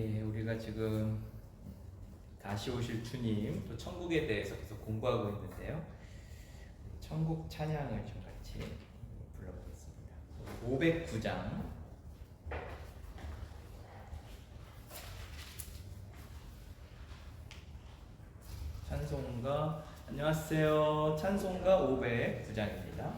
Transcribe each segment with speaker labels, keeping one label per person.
Speaker 1: 우리가 지금 다시 오실 주님 또 천국에 대해서 계속 공부하고 있는데요. 천국 찬양을 좀 같이 불러보겠습니다. 509장 찬송가 안녕하세요. 찬송가 509장입니다.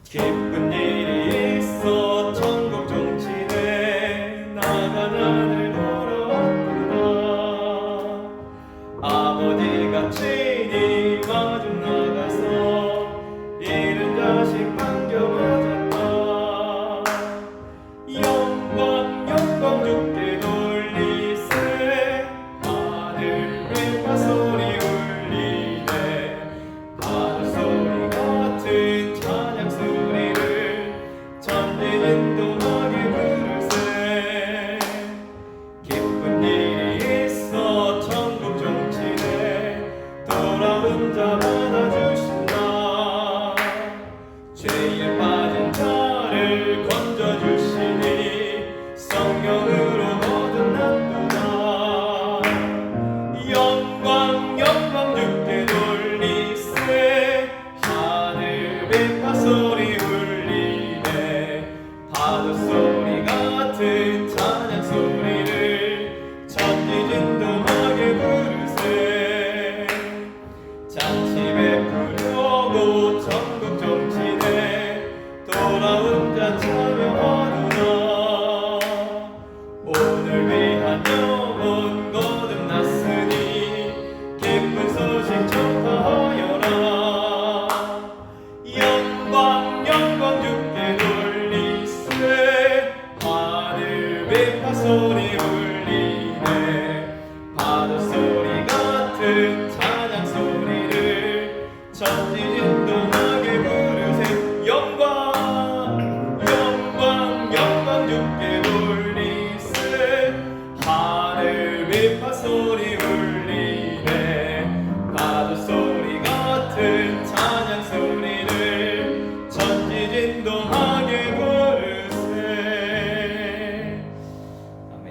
Speaker 1: 기쁜 일이 있어 천국 정치에 나가 나를 돌아왔구나. 아버지가 친히 마중 나가서 잃은 자식 반겨맞았다. 영광 영광 주께 돌리세. 하늘 왼파 소리 울리네. 하늘 소리 같은 찬양 소리를 천지진동하게 부르세. 기쁜 일이 있어 천국 정치에 돌아온 자 받아주신다. 죄에 빠진 자를 건져주시니 성령으로 거듭났구나. 영광 영광 주께 돌리세. 하늘 왼파 소리 울리네. 파도 소리 같은 찬양 소리를 천지진동하게 부르세. 잔치 베푸려고 천국 정치에 돌아온 자 참여하노라. 오늘 위한 영혼 거듭났으니 기쁜 소식 전파하여라. 영광 영광 주께 돌리세. 하늘 왼파 소리 울리네. 파도 소리 같은 찬양 소리를 천지진동하게 부르세. 영광 영광 영광 주께 돌리세. 하늘 왼파 소리 울리네. 파도 소리 같은 찬양 소리를 천지진동하게 부르세. 아멘.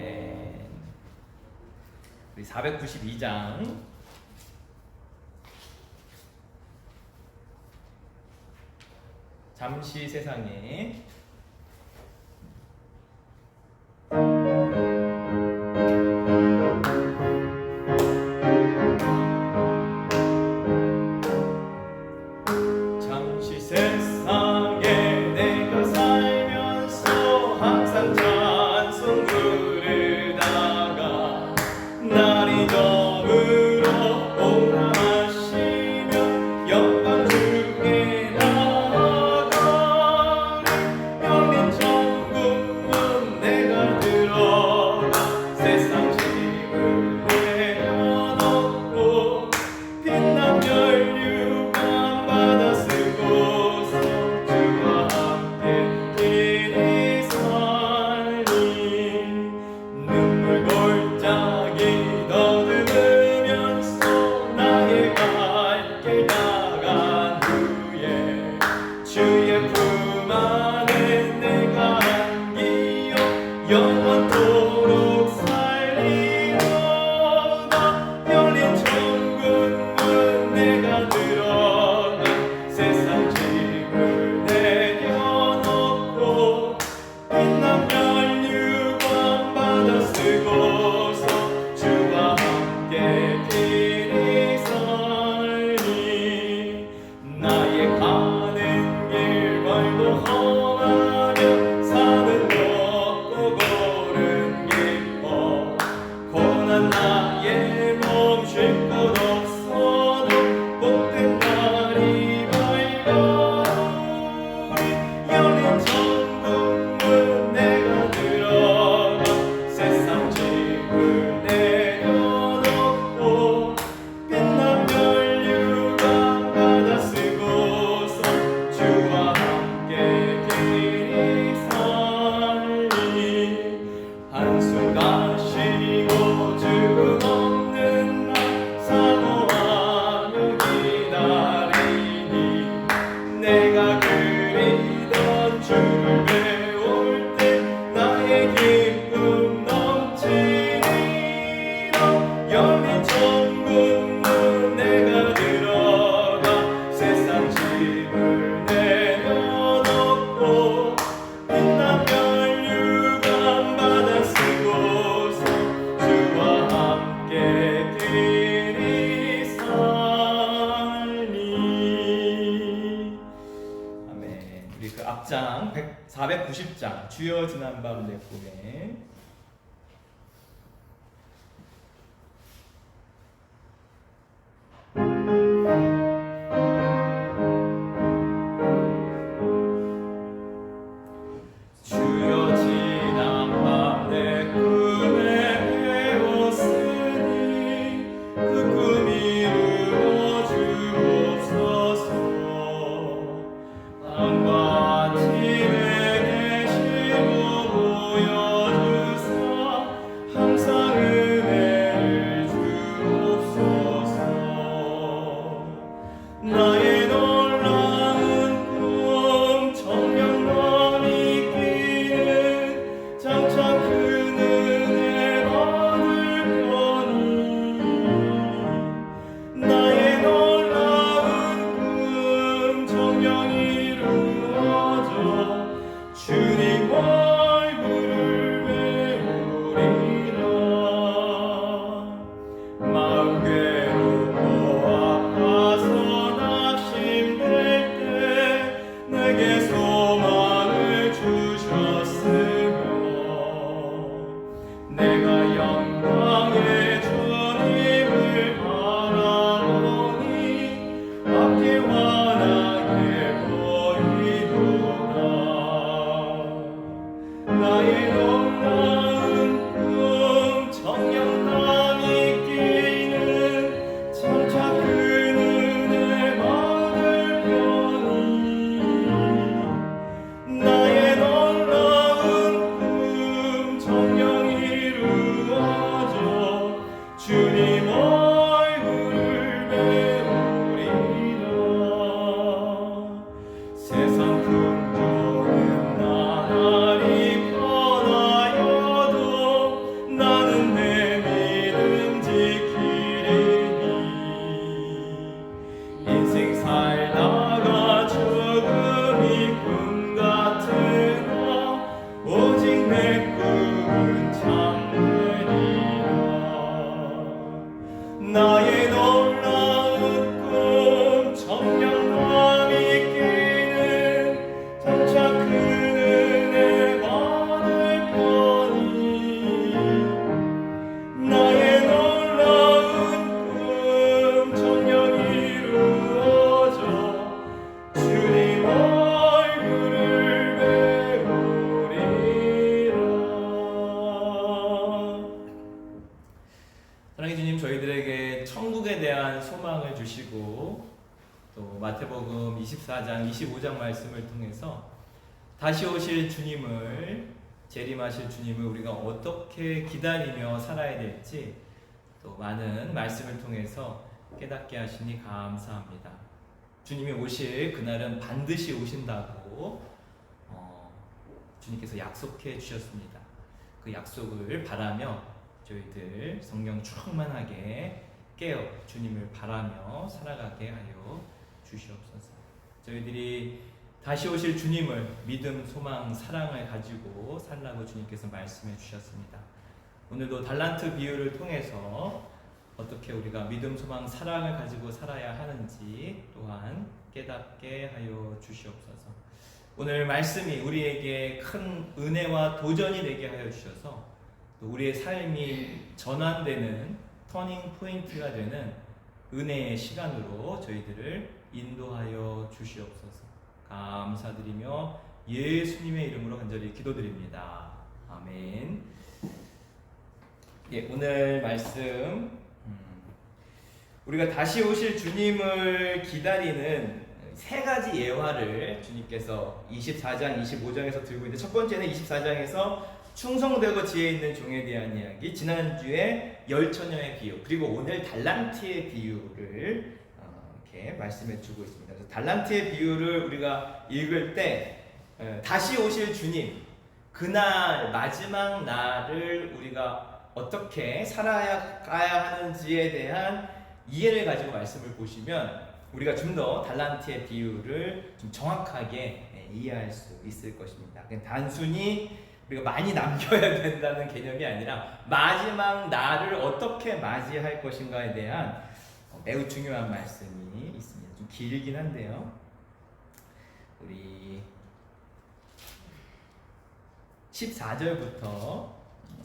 Speaker 1: 우리 492장 잠시 세상에 잠시 세상에 내가 살면서 항상 찬송 부르다가 날이 저물어 오라 하시면 영광 중에 나아가리. 빛난 면류관 바다 쓰고서 주와 함께 길이 살리. 아멘. 우리 그 앞장 490장 주여 지난 밤 내 꿈에 주여 지난 밤 내 꿈에 배웠으니 그 꿈 이루어 주옵소서. 밤과 아침에 계시고 보여주사 항상 은혜를 주옵소서. 나의 놀라운 꿈 정녕 너미 끼는 장차 큰 은혜 받을 거니. 나의 놀라운 꿈 정녕 이루어져 주님 얼굴을 배우리라. 마음 괴롭고 아파서 낙심될 때 내게 소망을 주셨으며 내가 영광의 주님을 바라보니 앞이 환하게 보이도다. 나의 놀라운 꿈 정녕 남이 끼는 장차 큰 은혜 받을 거니. 나의 놀라운 꿈 정녕 이루어져 주님 얼굴을 배우리라. 세상 풍조는 나날이 변하여도 나는 내 믿음 지키리니. 인생 살다가 죽음이 꿈 같으나 오직 내 꿈은 참되리라. 나의 놀라운 꿈 정녕 남이 끼는 장차 큰 은혜 받을 거니. 나의 놀라운 꿈 정녕 이루어져 주님 얼굴을 배우리라. 사랑해 주님, 저희들에게 천국에 대한 소망을 주시고 또 마태복음 24장 25장 말씀을 통해서 다시 오실 주님을, 재림하실 주님을 우리가 어떻게 기다리며 살아야 될지 또 많은 말씀을 통해서 깨닫게 하시니 감사합니다. 주님이 오실 그날은 반드시 오신다고 주님께서 약속해 주셨습니다. 그 약속을 바라며 저희들 성령 충만하게 깨어 주님을 바라며 살아가게 하여 주시옵소서. 저희들이 다시 오실 주님을 믿음, 소망, 사랑을 가지고 살라고 주님께서 말씀해 주셨습니다. 오늘도 달란트 비유를 통해서 어떻게 우리가 믿음, 소망, 사랑을 가지고 살아야 하는지 또한 깨닫게 하여 주시옵소서. 오늘 말씀이 우리에게 큰 은혜와 도전이 되게 하여 주셔서 또 우리의 삶이 전환되는 터닝 포인트가 되는 은혜의 시간으로 저희들을 인도하여 주시옵소서. 감사드리며 예수님의 이름으로 간절히 기도드립니다. 아멘. 예, 오늘 말씀 우리가 다시 오실 주님을 기다리는 세 가지 예화를 주님께서 24장, 25장에서 들고 있는데, 첫 번째는 24장에서 충성되고 지혜 있는 종에 대한 이야기, 지난주에 열처녀의 비유, 그리고 오늘 달란트의 비유를 이렇게 말씀해 주고 있습니다. 그래서 달란트의 비유를 우리가 읽을 때 다시 오실 주님, 그날 마지막 날을 우리가 어떻게 살아가야 하는지에 대한 이해를 가지고 말씀을 보시면 우리가 좀 더 달란트의 비유를 좀 정확하게 이해할 수 있을 것입니다. 그냥 단순히 우리가 많이 남겨야 된다는 개념이 아니라 마지막 날을 어떻게 맞이할 것인가에 대한 매우 중요한 말씀이 있습니다. 좀 길긴 한데요. 우리 14절부터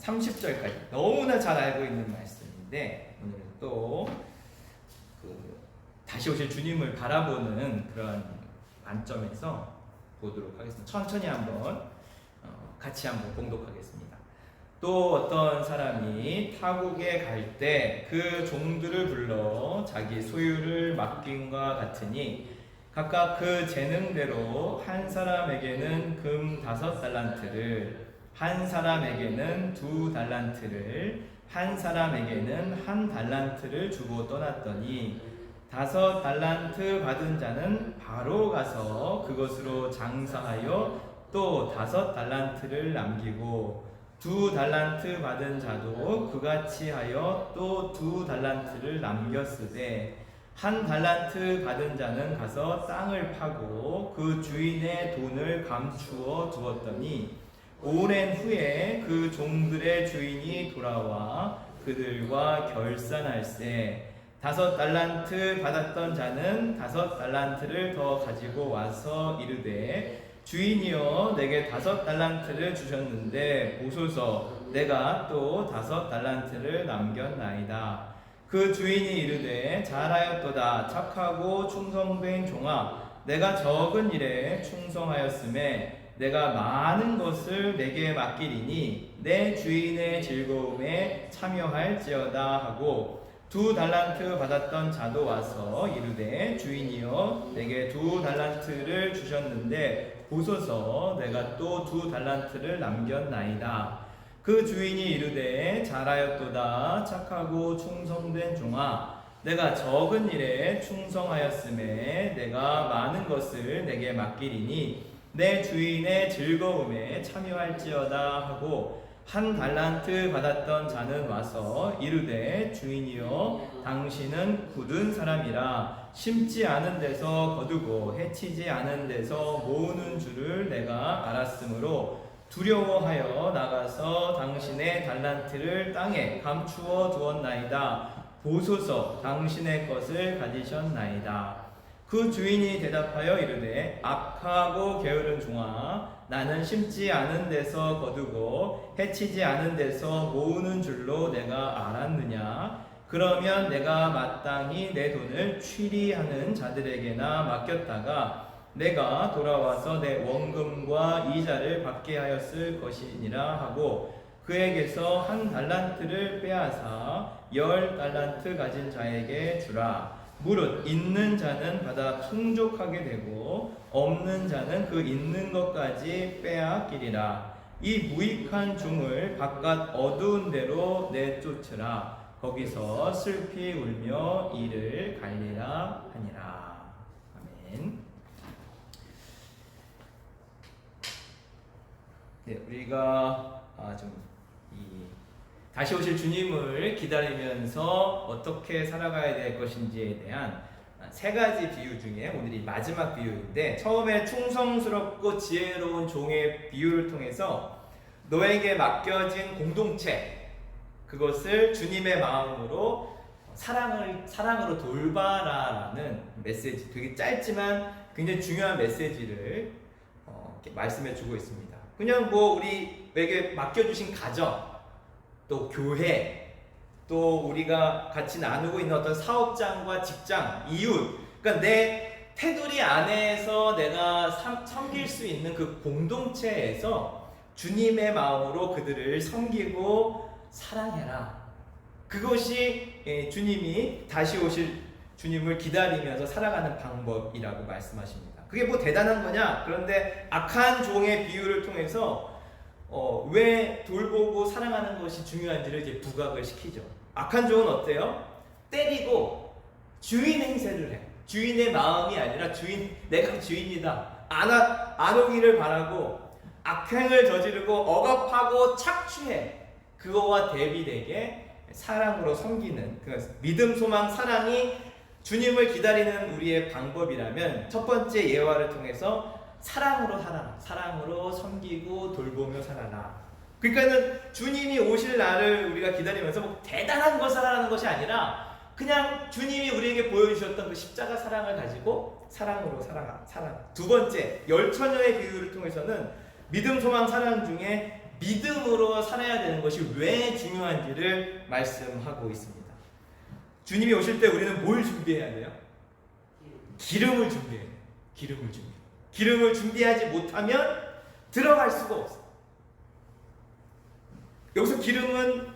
Speaker 1: 30절까지 너무나 잘 알고 있는 말씀인데 오늘은 또 다시 오실 주님을 바라보는 그런 관점에서 보도록 하겠습니다. 천천히 한번 같이 한번 봉독하겠습니다. 또 어떤 사람이 타국에 갈 때 그 종들을 불러 자기 소유를 맡김과 같으니 각각 그 재능대로 한 사람에게는 금 5달란트를, 한 사람에게는 2달란트를, 한 사람에게는 1달란트를 주고 떠났더니 5달란트 받은 자는 바로 가서 그것으로 장사하여 또 5달란트를 남기고 2달란트 받은 자도 그같이 하여 또 2달란트를 남겼으되 1달란트 받은 자는 가서 땅을 파고 그 주인의 돈을 감추어 두었더니 오랜 후에 그 종들의 주인이 돌아와 그들과 결산할세 5달란트 받았던 자는 5달란트를 더 가지고 와서 이르되 주인이여 내게 5달란트를 주셨는데 보소서 내가 또 5달란트를 남겼나이다. 그 주인이 이르되 잘하였도다 착하고 충성된 종아 내가 적은 일에 충성하였음에 내가 많은 것을 내게 맡기리니 내 주인의 즐거움에 참여할지어다 하고 2달란트 받았던 자도 와서 이르되 주인이여 내게 2달란트를 주셨는데 보소서 내가 또 2달란트를 남겼나이다. 그 주인이 이르되 잘하였도다 착하고 충성된 종아 내가 적은 일에 충성하였음에 내가 많은 것을 내게 맡기리니 내 주인의 즐거움에 참여할지어다 하고 1달란트 받았던 자는 와서 이르되 주인이여 당신은 굳은 사람이라 심지 않은 데서 거두고 해치지 않은 데서 모으는 줄을 내가 알았으므로 두려워하여 나가서 당신의 달란트를 땅에 감추어 두었나이다. 보소서 당신의 것을 가지셨나이다. 그 주인이 대답하여 이르되 악하고 게으른 종아 나는 심지 않은 데서 거두고 해치지 않은 데서 모으는 줄로 내가 알았느냐. 그러면 내가 마땅히 내 돈을 취리하는 자들에게나 맡겼다가 내가 돌아와서 내 원금과 이자를 받게 하였을 것이니라 하고 그에게서 1달란트를 빼앗아 10달란트 가진 자에게 주라. 무릇 있는 자는 받아 풍족하게 되고 없는 자는 그 있는 것까지 빼앗기리라. 이 무익한 종을 바깥 어두운 데로 내쫓으라. 거기서 슬피 울며 이를 갈리라 하니라. 아멘. 네, 우리가 다시 오실 주님을 기다리면서 어떻게 살아가야 될 것인지에 대한 3가지 비유 중에 오늘이 마지막 비유인데 처음에 충성스럽고 지혜로운 종의 비유를 통해서 너에게 맡겨진 공동체 그것을 주님의 마음으로 사랑으로 돌봐라라는 메시지 되게 짧지만 굉장히 중요한 메시지를 말씀해 주고 있습니다. 그냥 우리에게 맡겨주신 가정 또 교회, 또 우리가 같이 나누고 있는 어떤 사업장과 직장, 이웃, 그러니까 내 테두리 안에서 내가 섬길 수 있는 그 공동체에서 주님의 마음으로 그들을 섬기고 사랑해라. 그것이 주님이 다시 오실 주님을 기다리면서 살아가는 방법이라고 말씀하십니다. 그게 대단한 거냐? 그런데 악한 종의 비유를 통해서 왜 돌보고 사랑하는 것이 중요한지를 이제 부각을 시키죠. 악한 종은 어때요? 때리고 주인 행세를 해. 주인의 마음이 아니라 내가 주인이다. 안 오기를 바라고 악행을 저지르고 억압하고 착취해. 그거와 대비되게 사랑으로 섬기는 믿음, 소망, 사랑이 주님을 기다리는 우리의 방법이라면 첫 번째 예화를 통해서 사랑으로 살아라. 사랑으로 섬기고 돌보며 살아라. 그러니까는 주님이 오실 날을 우리가 기다리면서 뭐 대단한 것을 하라는 것이 아니라 그냥 주님이 우리에게 보여주셨던 그 십자가 사랑을 가지고 사랑으로 살아가. 두 번째, 열처녀의 비유를 통해서는 믿음, 소망, 사랑 중에 믿음으로 살아야 되는 것이 왜 중요한지를 말씀하고 있습니다. 주님이 오실 때 우리는 뭘 준비해야 돼요? 기름을 준비해야 돼요. 기름을 준비하지 못하면 들어갈 수가 없어요. 여기서 기름은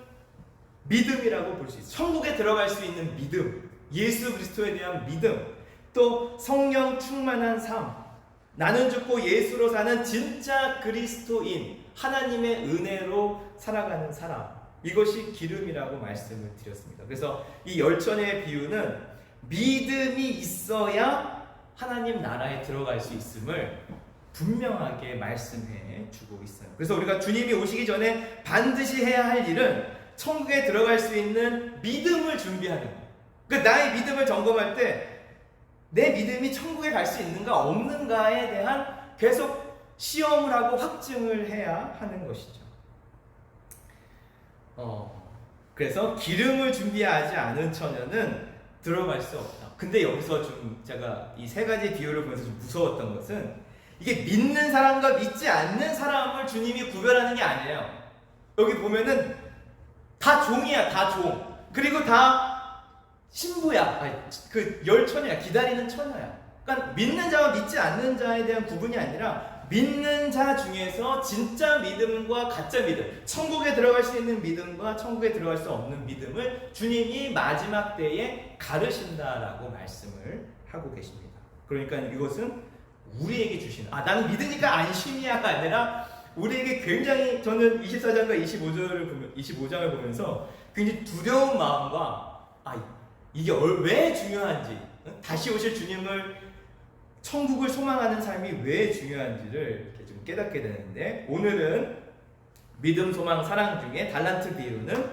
Speaker 1: 믿음이라고 볼 수 있어요. 천국에 들어갈 수 있는 믿음, 예수 그리스도에 대한 믿음, 또 성령 충만한 삶, 나는 죽고 예수로 사는 진짜 그리스도인, 하나님의 은혜로 살아가는 사람, 이것이 기름이라고 말씀을 드렸습니다. 그래서 이 열처녀의 비유는 믿음이 있어야 하나님 나라에 들어갈 수 있음을 분명하게 말씀해 주고 있어요. 그래서 우리가 주님이 오시기 전에 반드시 해야 할 일은 천국에 들어갈 수 있는 믿음을 준비하는 거예요. 그러니까 나의 믿음을 점검할 때 내 믿음이 천국에 갈 수 있는가 없는가에 대한 계속 시험을 하고 확증을 해야 하는 것이죠. 그래서 기름을 준비하지 않은 처녀는 들어갈 수 없다. 근데 여기서 좀 제가 이 세 가지 비유를 보면서 좀 무서웠던 것은 이게 믿는 사람과 믿지 않는 사람을 주님이 구별하는 게 아니에요. 여기 보면은 다 종이야, 다 종. 그리고 다 신부야. 그 열처녀야, 기다리는 처녀야. 그러니까 믿는 자와 믿지 않는 자에 대한 구분이 아니라 믿는 자 중에서 진짜 믿음과 가짜 믿음, 천국에 들어갈 수 있는 믿음과 천국에 들어갈 수 없는 믿음을 주님이 마지막 때에 가르신다라고 말씀을 하고 계십니다. 그러니까 이것은 우리에게 주시는, 나는 믿으니까 안심이야가 아니라 우리에게 굉장히, 저는 24장과 25장을 보면서 굉장히 두려운 마음과 이게 왜 중요한지, 다시 오실 주님을, 천국을 소망하는 삶이 왜 중요한지를 이렇게 좀 깨닫게 되는데, 오늘은 믿음, 소망, 사랑 중에 달란트 비유는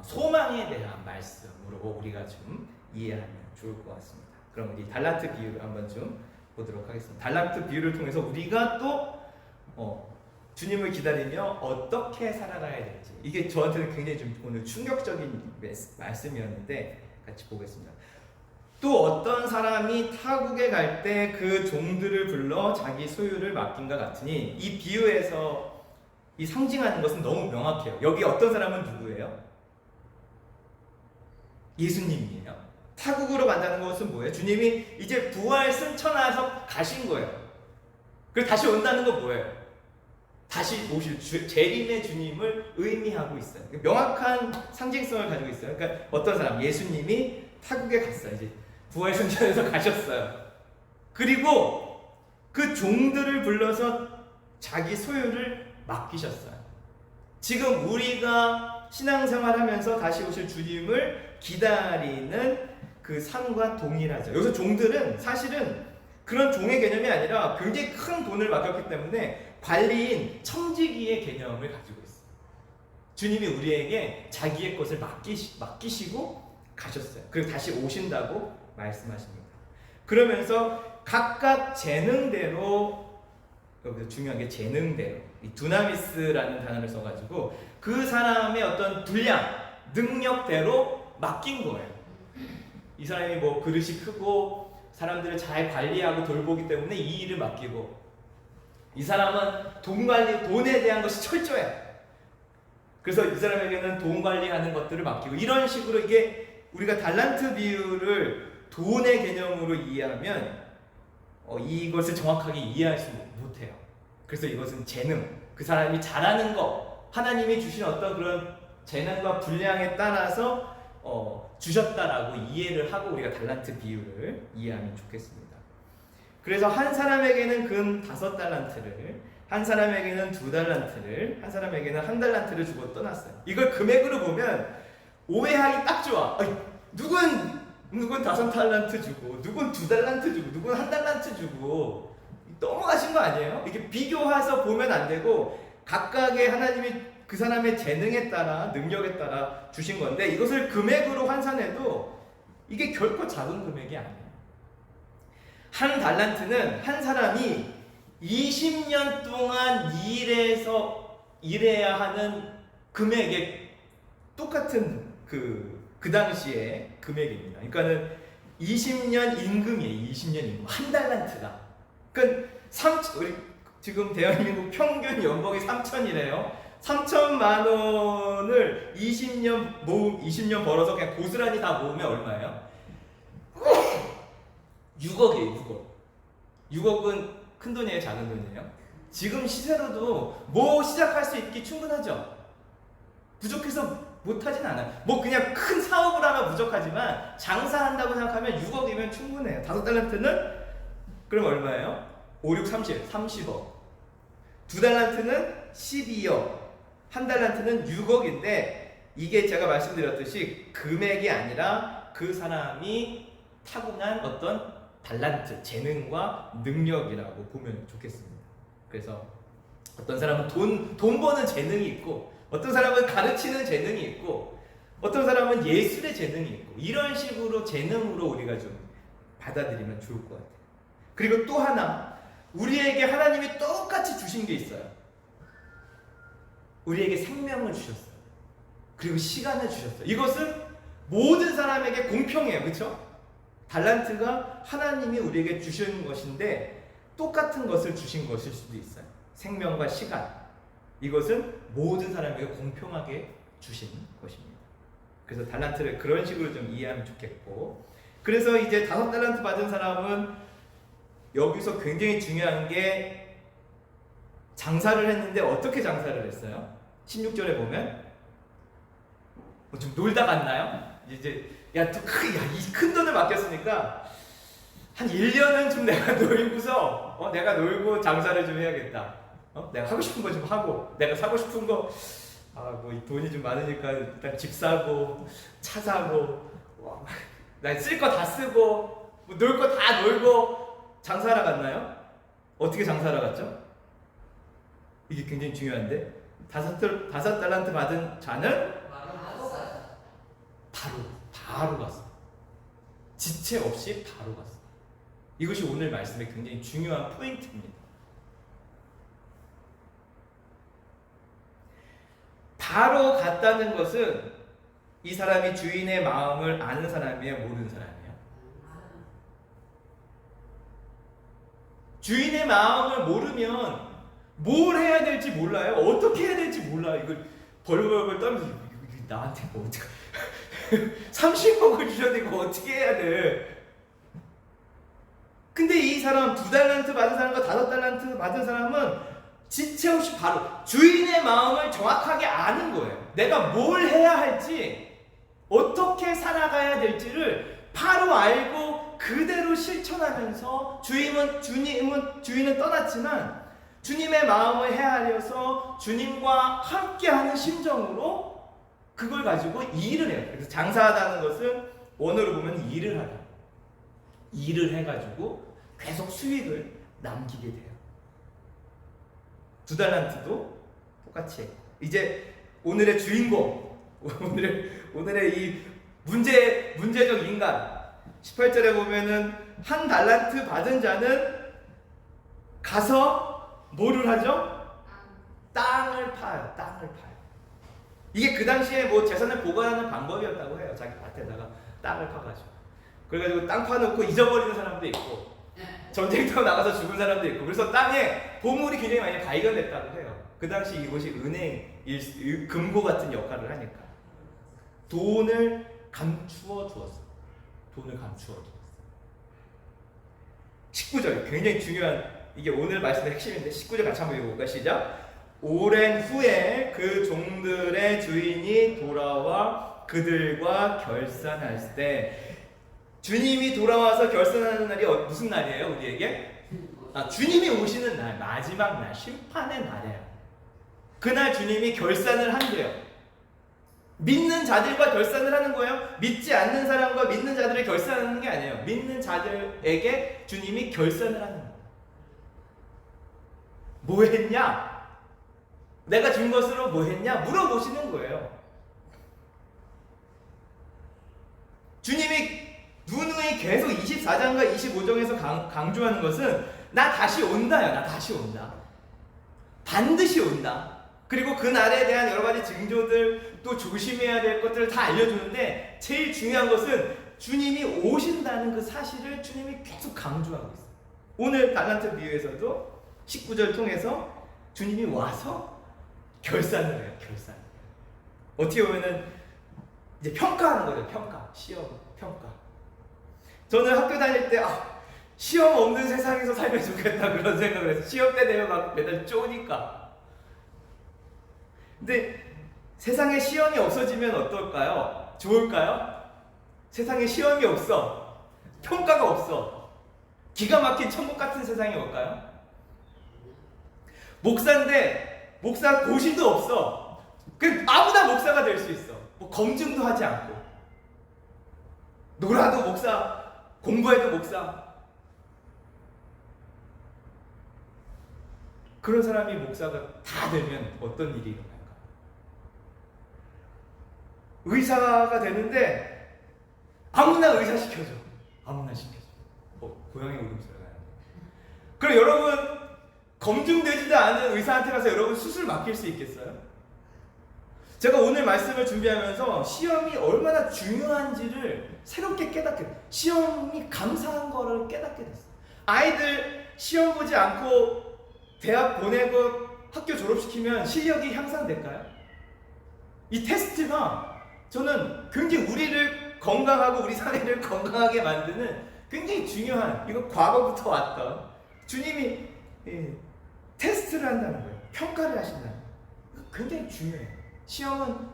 Speaker 1: 소망에 대한 말씀으로 우리가 좀 이해하면 좋을 것 같습니다. 그럼 우리 달란트 비유를 한번 좀 보도록 하겠습니다. 달란트 비유를 통해서 우리가 또 주님을 기다리며 어떻게 살아가야 될지, 이게 저한테는 굉장히 좀 오늘 충격적인 말씀이었는데 같이 보겠습니다. 또 어떤 사람이 타국에 갈 때 그 종들을 불러 자기 소유를 맡긴과 같으니, 이 비유에서 이 상징하는 것은 너무 명확해요. 여기 어떤 사람은 누구예요? 예수님이에요. 타국으로 간다는 것은 뭐예요? 주님이 이제 부활 승천하셔서 가신 거예요. 그리고 다시 온다는 건 뭐예요? 다시 오실 재림의 주님을 의미하고 있어요. 명확한 상징성을 가지고 있어요. 그러니까 어떤 사람, 예수님이 타국에 갔어요. 이제 부활 승천해서 가셨어요. 그리고 그 종들을 불러서 자기 소유를 맡기셨어요. 지금 우리가 신앙생활하면서 다시 오실 주님을 기다리는 그 삶과 동일하죠. 여기서 종들은 사실은 그런 종의 개념이 아니라 굉장히 큰 돈을 맡겼기 때문에 관리인 청지기의 개념을 가지고 있어요. 주님이 우리에게 자기의 것을 맡기시고 가셨어요. 그리고 다시 오신다고 말씀하십니다. 그러면서 각각 재능대로, 여기서 중요한 게 재능대로, 이 두나미스라는 단어를 써가지고 그 사람의 어떤 분량, 능력대로 맡긴 거예요. 이 사람이 뭐 그릇이 크고 사람들을 잘 관리하고 돌보기 때문에 이 일을 맡기고, 이 사람은 돈 관리, 돈에 대한 것이 철저해. 그래서 이 사람에게는 돈 관리하는 것들을 맡기고, 이런 식으로 이게 우리가 달란트 비유를 돈의 개념으로 이해하면 이것을 정확하게 이해할 수 못해요. 그래서 이것은 재능, 그 사람이 잘하는 것, 하나님이 주신 어떤 그런 재능과 분량에 따라서 주셨다라고 이해를 하고 우리가 달란트 비유를 이해하면 좋겠습니다. 그래서 한 사람에게는 금 5달란트를, 한 사람에게는 2달란트를, 한 사람에게는 1달란트를 주고 떠났어요. 이걸 금액으로 보면 오해하기 딱 좋아. 누군 5달란트 주고, 누군 2달란트 주고, 누군 1달란트 주고, 넘어가신 거 아니에요? 이렇게 비교해서 보면 안 되고, 각각의 하나님이 그 사람의 재능에 따라, 능력에 따라 주신 건데, 이것을 금액으로 환산해도 이게 결코 작은 금액이 아니에요. 1달란트는 한 사람이 20년 동안 일해야 하는 금액의 똑같은 그 당시에 금액입니다. 그러니까는 20년 임금이에요. 20년 임금. 한 달란트가. 그러니까 우리 지금 대한민국 평균 연봉이 3천이래요. 3천만 원을 20년 벌어서 그냥 고스란히 다 모으면 얼마예요? 6억이에요. 6억. 6억은 큰 돈이에요? 작은 돈이에요? 지금 시세로도 뭐 시작할 수 있기 충분하죠. 부족해서 못하진 않아요. 뭐 그냥 큰 사업을 하면 부족하지만 장사한다고 생각하면 6억이면 충분해요. 5달란트는 그럼 얼마예요? 5, 6, 30, 30억. 2달란트는 12억. 1달란트는 6억인데 이게 제가 말씀드렸듯이 금액이 아니라 그 사람이 타고난 어떤 달란트, 재능과 능력이라고 보면 좋겠습니다. 그래서 어떤 사람은 돈 버는 재능이 있고, 어떤 사람은 가르치는 재능이 있고, 어떤 사람은 예술의 재능이 있고, 이런 식으로 재능으로 우리가 좀 받아들이면 좋을 것 같아요. 그리고 또 하나, 우리에게 하나님이 똑같이 주신 게 있어요. 우리에게 생명을 주셨어요. 그리고 시간을 주셨어요. 이것은 모든 사람에게 공평해요. 그렇죠? 달란트가 하나님이 우리에게 주신 것인데 똑같은 것을 주신 것일 수도 있어요. 생명과 시간. 이것은 모든 사람에게 공평하게 주신 것입니다. 그래서 달란트를 그런 식으로 좀 이해하면 좋겠고, 그래서 이제 5달란트 받은 사람은 여기서 굉장히 중요한 게 장사를 했는데 어떻게 장사를 했어요? 16절에 보면 좀 놀다 갔나요? 이제 이 큰 돈을 맡겼으니까 한 1년은 좀 내가 놀고서 내가 놀고 장사를 좀 해야겠다. 내가 하고 싶은 거 좀 하고, 내가 사고 싶은 거 뭐 이 돈이 좀 많으니까 일단 집 사고 차 사고 난 쓸 거 다 쓰고 뭐 놀 거 다 놀고 장사하러 갔나요? 어떻게 장사하러 갔죠? 이게 굉장히 중요한데 5달란트 받은 자는 바로 갔어. 지체 없이 바로 갔어. 이것이 오늘 말씀의 굉장히 중요한 포인트입니다. 바로 갔다는 것은 이 사람이 주인의 마음을 아는 사람이에요? 모르는 사람이에요? 주인의 마음을 모르면 뭘 해야 될지 몰라요. 어떻게 해야 될지 몰라요. 이걸 벌벌벌 떨면서 나한테 뭐 어떻게 30억을 주셨는데 이거 어떻게 해야 돼? 근데 이 사람 2달란트 받은 사람과 5달란트 받은 사람은 지체 없이 바로 주인의 마음을 정확하게 아는 거예요. 내가 뭘 해야 할지, 어떻게 살아가야 될지를 바로 알고 그대로 실천하면서 주인은 떠났지만 주님의 마음을 헤아려서 주님과 함께하는 심정으로 그걸 가지고 일을 해요. 그래서 장사하다는 것은 원어로 보면 일을 하다. 일을 해가지고 계속 수익을 남기게 돼요. 2달란트도 똑같이 해요. 이제 오늘의 주인공, 오늘의 이 문제적 인간 18절에 보면은 1달란트 받은 자는 가서 뭐를 하죠? 땅을 파요. 이게 그 당시에 뭐 재산을 보관하는 방법이었다고 해요. 자기 밭에다가 땅을 파가지고. 그래가지고 땅 파놓고 잊어버리는 사람도 있고, 전쟁터 나가서 죽은 사람도 있고, 그래서 땅에 보물이 굉장히 많이 발견됐다고 해요. 그 당시 이곳이 금고 같은 역할을 하니까 돈을 감추어 두었어요. 19절 굉장히 중요한, 이게 오늘 말씀의 핵심인데 19절 같이 한번 읽어볼까요? 시작. 오랜 후에 그 종들의 주인이 돌아와 그들과 결산할 때, 주님이 돌아와서 결산하는 날이 무슨 날이에요? 우리에게? 주님이 오시는 날, 마지막 날, 심판의 날이에요. 그날 주님이 결산을 한대요. 믿는 자들과 결산을 하는 거예요. 믿지 않는 사람과 믿는 자들을 결산하는 게 아니에요. 믿는 자들에게 주님이 결산을 하는 거예요. 뭐 했냐? 내가 준 것으로 뭐 했냐? 물어보시는 거예요. 주님이 누누이 계속 24장과 25장에서 강조하는 것은 나 다시 온다요. 나 다시 온다. 반드시 온다. 그리고 그 날에 대한 여러 가지 징조들, 또 조심해야 될 것들을 다 알려주는데 제일 중요한 것은 주님이 오신다는 그 사실을 주님이 계속 강조하고 있어요. 오늘 달란트 비유에서도 19절 통해서 주님이 와서 결산을 해요. 결산. 어떻게 보면은 이제 평가하는 거죠. 평가. 시험, 평가. 저는 학교 다닐 때 시험 없는 세상에서 살면 좋겠다 그런 생각을 해서 시험 때 되면 막 매달 쪼니까. 근데 세상에 시험이 없어지면 어떨까요? 좋을까요? 세상에 시험이 없어. 평가가 없어. 기가 막힌 천국 같은 세상이 올까요? 목사인데 목사 고시도 없어. 그 아무나 목사가 될 수 있어. 뭐 검증도 하지 않고. 놀아도 목사, 공부해도 목사. 그런 사람이 목사가 다 되면 어떤 일이 일어날까? 의사가 되는데 아무나 의사 시켜줘. 아무나 시켜줘. 고양이 울음소리가 나요. 그럼 여러분 검증되지도 않은 의사한테 가서 여러분 수술 맡길 수 있겠어요? 제가 오늘 말씀을 준비하면서 시험이 얼마나 중요한지를 새롭게 깨닫게 됐어요. 시험이 감사한 거를 깨닫게 됐어요. 아이들 시험 보지 않고 대학 보내고 학교 졸업시키면 실력이 향상될까요? 이 테스트가 저는 굉장히 우리를 건강하고 우리 사회를 건강하게 만드는 굉장히 중요한, 이거 과거부터 왔던 주님이 테스트를 한다는 거예요. 평가를 하신다는 거예요. 굉장히 중요해요. 시험은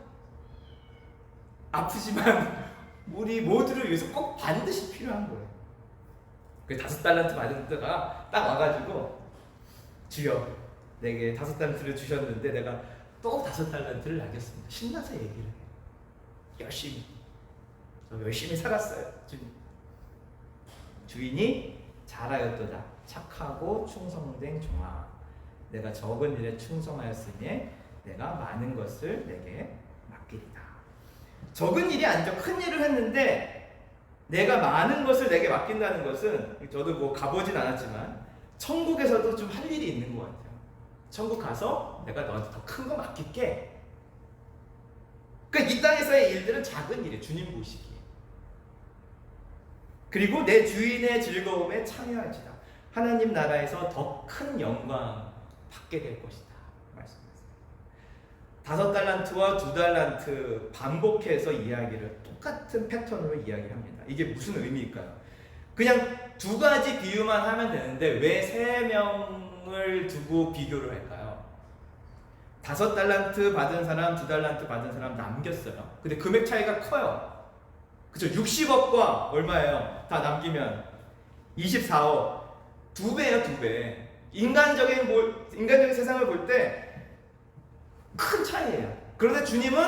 Speaker 1: 아프지만 우리 모두를 위해서 꼭 반드시 필요한 거예요. 그 5달란트 받은 때가 딱 와가지고 주여 내게 5달란트를 주셨는데 내가 또 5달란트를 남겼습니다. 신나서 얘기를 해요. 열심히 저 열심히 살았어요. 주인이 잘하였도다 착하고 충성된 종아 내가 적은 일에 충성하였으니 내가 많은 것을 내게 맡기리다. 적은 일이 아니죠. 큰 일을 했는데 내가 많은 것을 내게 맡긴다는 것은 저도 뭐 가보진 않았지만 천국에서도 좀 할 일이 있는 것 같아요. 천국 가서 내가 너한테 더 큰 거 맡길게. 그러니까 이 땅에서의 일들은 작은 일이에요. 주님 보시기에. 그리고 내 주인의 즐거움에 참여할지다. 하나님 나라에서 더 큰 영광 받게 될 것이다. 말씀하셨습니다. 5달란트와 2달란트 반복해서 이야기를 똑같은 패턴으로 이야기를 합니다. 이게 무슨 의미일까요? 그냥 2가지 비유만 하면 되는데 왜 3명을 두고 비교를 할까요? 5달란트 받은 사람, 2달란트 받은 사람 남겼어요. 근데 금액 차이가 커요. 그쵸? 60억과 얼마예요? 다 남기면 24억. 2배예요, 2배. 인간적인 세상을 볼 때 큰 차이예요. 그런데 주님은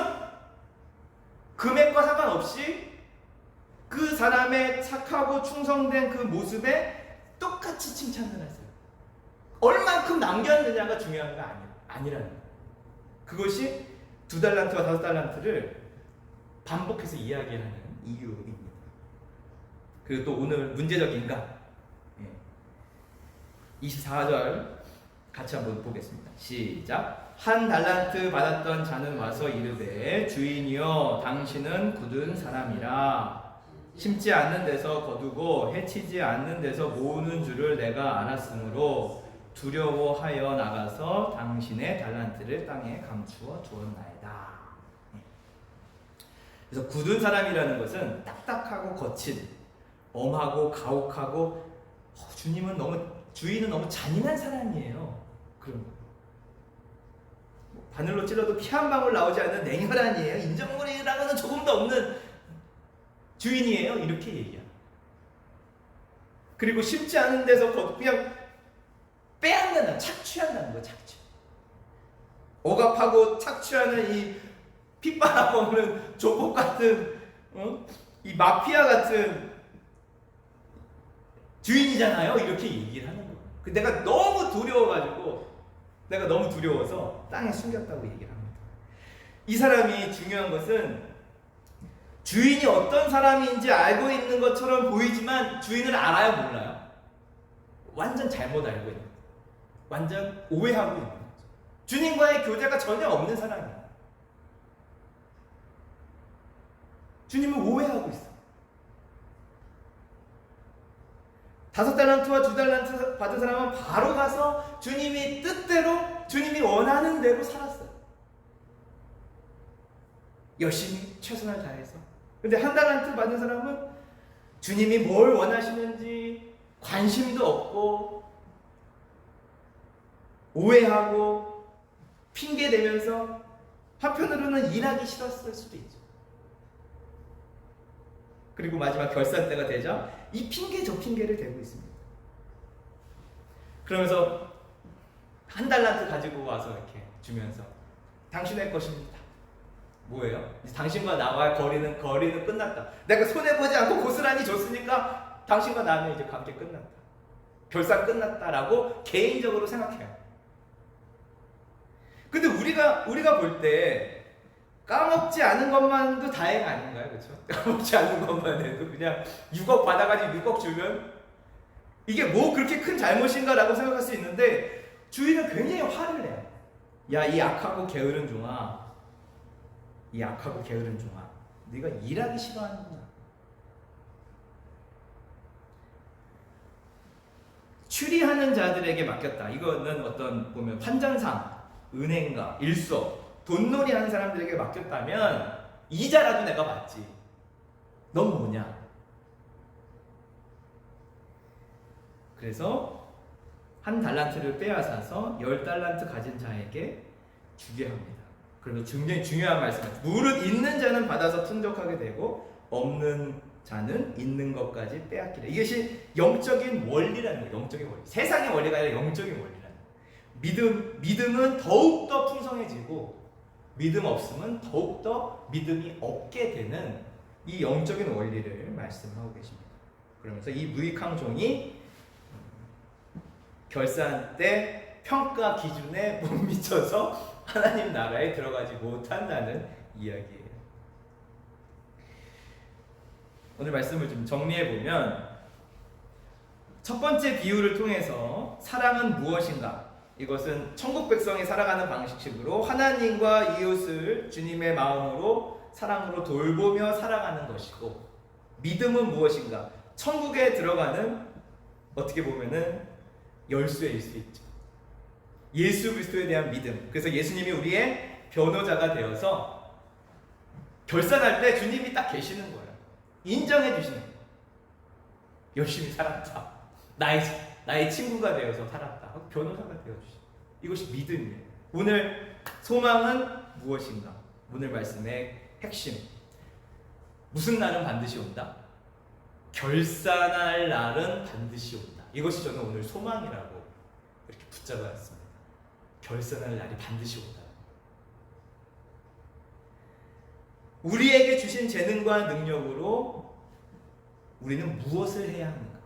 Speaker 1: 금액과 상관없이 그 사람의 착하고 충성된 그 모습에 똑같이 칭찬을 하세요. 얼만큼 남겼느냐가 중요한 거 아니라는 거예요. 그것이 2달란트와 5달란트를 반복해서 이야기하는 이유입니다. 그리고 또 오늘 문제적 인간 24절 같이 한번 보겠습니다. 시작. 1달란트 받았던 자는 와서 이르되 주인이여 당신은 굳은 사람이라 심지 않는 데서 거두고 해치지 않는 데서 모으는 줄을 내가 알았으므로 두려워하여 나가서 당신의 달란트를 땅에 감추어 주었나이다. 그래서 굳은 사람이라는 것은 딱딱하고 거친, 엄하고 가혹하고 주인은 너무 잔인한 사람이에요. 그럼 바늘로 찔러도 피 한 방울 나오지 않는 냉혈한이에요. 인정물이라고는 조금도 없는 주인이에요. 이렇게 얘기해요. 그리고 심지 않은 데서 그냥 빼앗는다, 착취한다는 거예요. 착취. 억압하고 착취하는 이 핏바람 없는 조폭 같은 이 마피아 같은 주인이잖아요. 이렇게 얘기를 하는 거예요. 내가 너무 두려워서 땅에 숨겼다고 얘기를 합니다. 이 사람이 중요한 것은 주인이 어떤 사람인지 알고 있는 것처럼 보이지만 주인을 알아요, 몰라요? 완전 잘못 알고 있는 거예요. 완전 오해하고 있는 거죠. 주님과의 교제가 전혀 없는 사람이에요. 주님을 오해하고 있어요. 5달란트와 2달란트 받은 사람은 바로 가서 주님이 뜻대로, 주님이 원하는 대로 살았어요. 열심히 최선을 다해서. 근데 1달란트 받은 사람은 주님이 뭘 원하시는지 관심도 없고 오해하고 핑계 대면서 한편으로는 일하기 싫었을 수도 있죠. 그리고 마지막 결산 때가 되자 이 핑계 저 핑계를 대고 있습니다. 그러면서 1달란트 가지고 와서 이렇게 주면서 당신의 것입니다. 뭐예요? 당신과 나와의 거리는 끝났다. 내가 손해보지 않고 고스란히 줬으니까 당신과 나는 이제 관계 끝났다. 결산 끝났다라고 개인적으로 생각해요. 근데 우리가 볼 때 까먹지 않은 것만도 다행 아닌가요? 그렇죠? 까먹지 않은 것만 해도 그냥 6억 받아가지고 6억 주면 이게 뭐 그렇게 큰 잘못인가라고 생각할 수 있는데 주인은 굉장히 화를 내요. 야, 이 악하고 게으른 종아, 이 악하고 게으른 종아, 네가 일하기 싫어하는구나. 추리하는 자들에게 맡겼다. 이거는 어떤 보면 환전상, 은행가, 일서, 돈놀이 하는 사람들에게 맡겼다면 이자라도 내가 받지. 넌 뭐냐? 그래서 1달란트를 빼앗아서 10달란트 가진 자에게 주게 합니다. 그러면 굉장히 중요한 말씀입니다. 무릇 있는 자는 받아서 풍족하게 되고 없는 자는 있는 것까지 빼앗기라. 이것이 영적인 원리라는 거예요. 영적인 원리. 세상의 원리가 아니라 영적인 원리라는 거예요. 믿음은 더욱더 풍성해지고 믿음 없음은 더욱더 믿음이 없게 되는 이 영적인 원리를 말씀하고 계십니다. 그러면서 이 무익한 종이 결산 때 평가 기준에 못 미쳐서 하나님 나라에 들어가지 못한다는 이야기예요. 오늘 말씀을 좀 정리해 보면 첫 번째 비유를 통해서 사랑은 무엇인가? 이것은 천국 백성이 살아가는 방식으로 하나님과 이웃을 주님의 마음으로 사랑으로 돌보며 살아가는 것이고, 믿음은 무엇인가? 천국에 들어가는 어떻게 보면은 열쇠일 수 있죠. 예수 그리스도에 대한 믿음. 그래서 예수님이 우리의 변호자가 되어서 결산할 때 주님이 딱 계시는 거예요. 인정해 주시는 거예요. 열심히 살았다. 나의 친구가 되어서 살았다. 변호사가 되어주시다. 이것이 믿음이에요. 오늘 소망은 무엇인가? 오늘 말씀의 핵심. 무슨 날은 반드시 온다? 결산할 날은 반드시 온다. 이것이 저는 오늘 소망이라고 이렇게 붙잡았습니다. 결산할 날이 반드시 온다. 우리에게 주신 재능과 능력으로 우리는 무엇을 해야 하는가?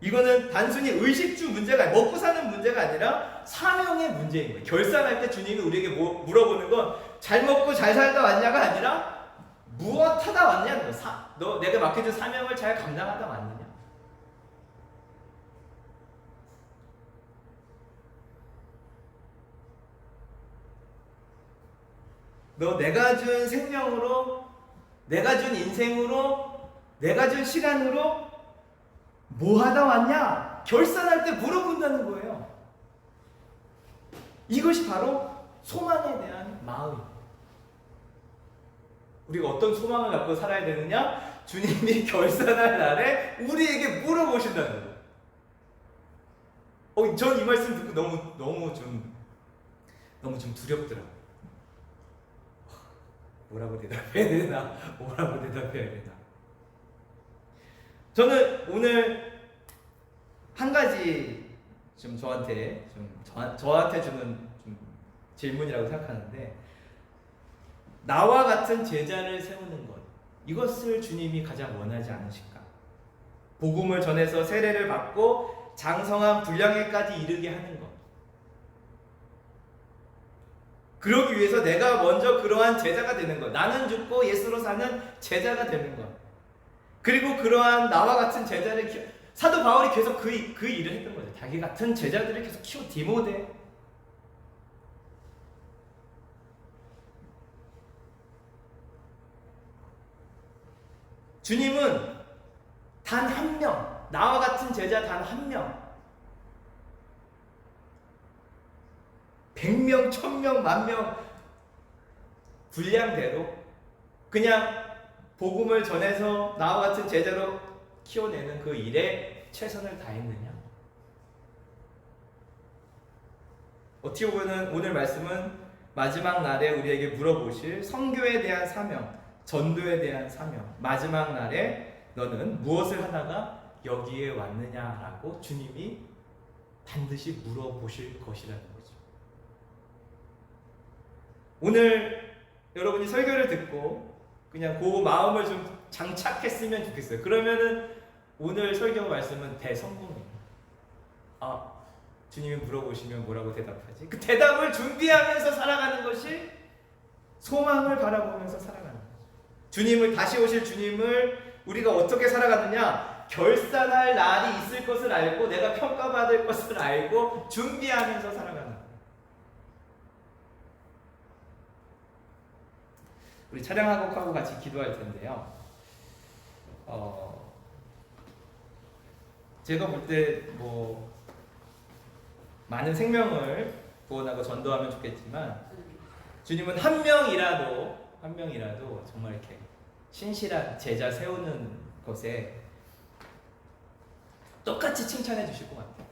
Speaker 1: 이거는 단순히 의식주 문제가 아니라, 먹고 사는 문제가 아니라 사명의 문제인 거예요. 결산할 때 주님이 우리에게 물어보는 건 잘 먹고 잘 살다 왔냐가 아니라 무엇 하다 왔냐는 거예요. 너 내가 맡겨준 사명을 잘 감당하다 왔느냐? 너 내가 준 생명으로, 내가 준 인생으로, 내가 준 시간으로 뭐 하다 왔냐? 결산할 때 물어본다는 거예요. 이것이 바로 소망에 대한 마음입니다. 우리가 어떤 소망을 갖고 살아야 되느냐? 주님이 결산할 날에 우리에게 물어보신다는 거예요. 전 이 말씀 듣고 너무 좀 두렵더라고요. 뭐라고 대답해야 되나? 뭐라고 대답해야 되나? 저는 오늘 한 가지 좀 저한테 주는 좀 질문이라고 생각하는데, 나와 같은 제자를 세우는 것, 이것을 주님이 가장 원하지 않으실까? 복음을 전해서 세례를 받고 장성한 분량에까지 이르게 하는 것. 그러기 위해서 내가 먼저 그러한 제자가 되는 것, 나는 죽고 예수로 사는 제자가 되는 것, 그리고 그러한 나와 같은 제자를 사도 바울이 계속 그 일을 했던 거죠. 자기 같은 제자들을 계속 키워. 디모데, 주님은 단 한 명, 나와 같은 제자 단 한 명, 100명, 1000명, 10,000명 분량대로 그냥 복음을 전해서 나와 같은 제자로 키워내는 그 일에 최선을 다했느냐? 어떻게 보면 오늘 말씀은 마지막 날에 우리에게 물어보실 선교에 대한 사명, 전도에 대한 사명, 마지막 날에 너는 무엇을 하다가 여기에 왔느냐라고 주님이 반드시 물어보실 것이라는 거죠. 오늘 여러분이 설교를 듣고 그냥 그 마음을 좀 장착했으면 좋겠어요. 그러면은 오늘 설교 말씀은 대성공이에요. 아, 주님이 물어보시면 뭐라고 대답하지? 그 대답을 준비하면서 살아가는 것이 소망을 바라보면서 살아가는 거죠. 주님을, 다시 오실 주님을 우리가 어떻게 살아가느냐? 결산할 날이 있을 것을 알고 내가 평가받을 것을 알고 준비하면서 살아가는 거예요. 우리 찬양하고 같이 기도할 텐데요. 제가 볼 때 뭐 많은 생명을 구원하고 전도하면 좋겠지만 주님은 한 명이라도 정말 이렇게 신실한 제자 세우는 것에 똑같이 칭찬해 주실 것 같아요.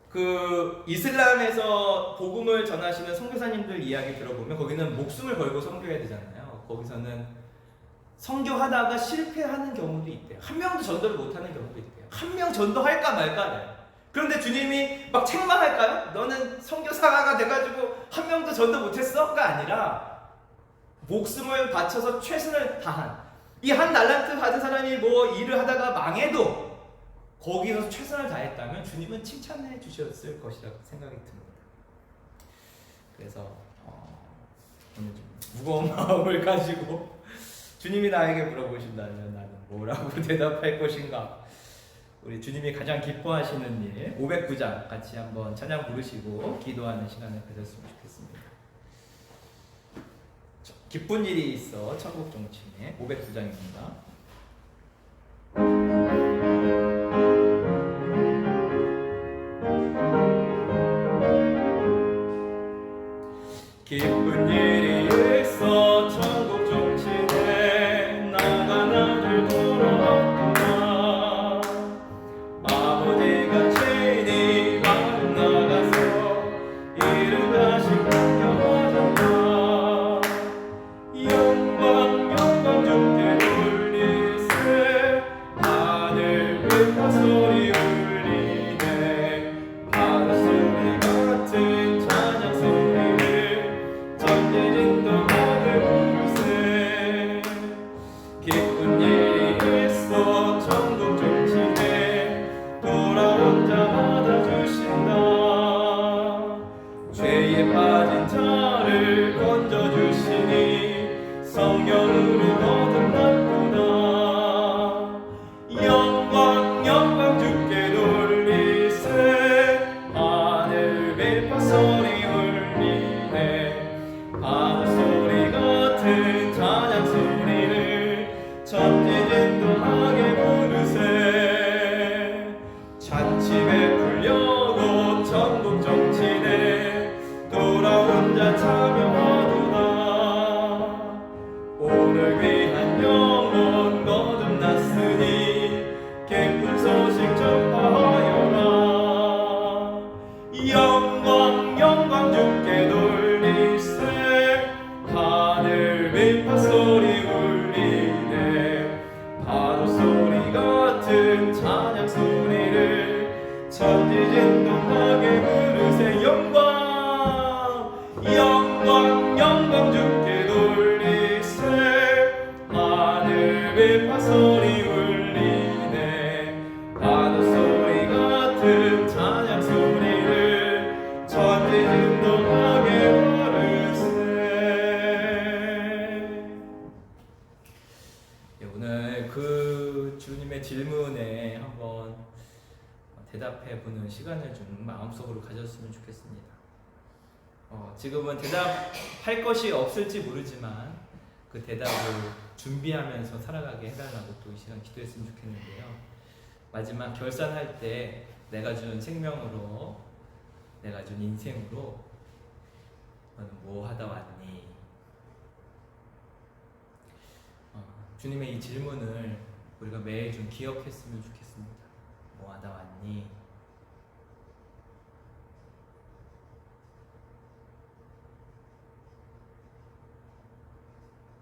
Speaker 1: 그 이슬람에서 복음을 전하시는 선교사님들 이야기 들어보면 거기는 목숨을 걸고 선교해야 되잖아요. 거기서는 선교하다가 실패하는 경우도 있대요. 한 명도 전도를 못하는 경우도 있대요. 한 명 전도할까 말까래요. 그런데 주님이 막 책망할까요? 너는 선교사가 돼가지고 한 명도 전도 못했어?가 아니라 목숨을 바쳐서 최선을 다한, 이 한 달란트 받은 사람이 뭐 일을 하다가 망해도 거기서 최선을 다했다면 주님은 칭찬해 주셨을 것이라고 생각이 듭니다. 그래서 오늘 좀 무거운 마음을 가지고 주님이 나에게 물어보신다면 나는 뭐라고 대답할 것인가? 우리 주님이 가장 기뻐하시는 일 509장 같이 한번 찬양 부르시고 기도하는 시간을 가졌으면 좋겠습니다. 기쁜 일이 있어 천국 정치의 509장입니다. 기쁜 일이 있어 천국 종치네 나간 아들 돌아왔구나. 아버지가 친히 마음 나가서 이를 다시 공경하셨다. 영광 영광 주께 돌리세 하늘 빛과 소리 울리네. 하늘 소리 같은 찬양 소리를 전지진도 하늘 부르세. 기쁜 일이 있어 천국 종치네 돌아온 자 받아주신다. 죄에 빠진 자를 건져주시니 성령으로 거듭났구나. 영광 영광 주께 돌리세 하늘 빛과 소리 울리네. 하늘 소리 같은 찬양 소리를 전지진동하게 부르세. 잔치 베풀려고 천국 정치네 돌아온 자 참여하도다. 오늘 귀한 영혼 거듭났으니 기쁜 소식 전파하여라. 영광 영광 주께 돌리세 하늘 빛과 소리 울리네. 파도 소리 같은 찬양 소리를 천지진동하게 부르세. 영광 영광 영광 주께 돌리세 하늘 빛과 소리 울리네. 파도 소리 같은 찬양 소리를 천지진동하게 부르세. 오늘 그 주님의 질문에 대답해 보는 시간을 좀 마음속으로 가졌으면 좋겠습니다. 지금은 대답할 것이 없을지 모르지만 그 대답을 준비하면서 살아가게 해달라고 또 이 시간 기도했으면 좋겠는데요. 마지막 결산할 때 내가 준 생명으로, 내가 준 인생으로 너는 뭐 하다 왔니? 주님의 이 질문을 우리가 매일 좀 기억했으면 좋겠습니다. 뭐 하다 왔니?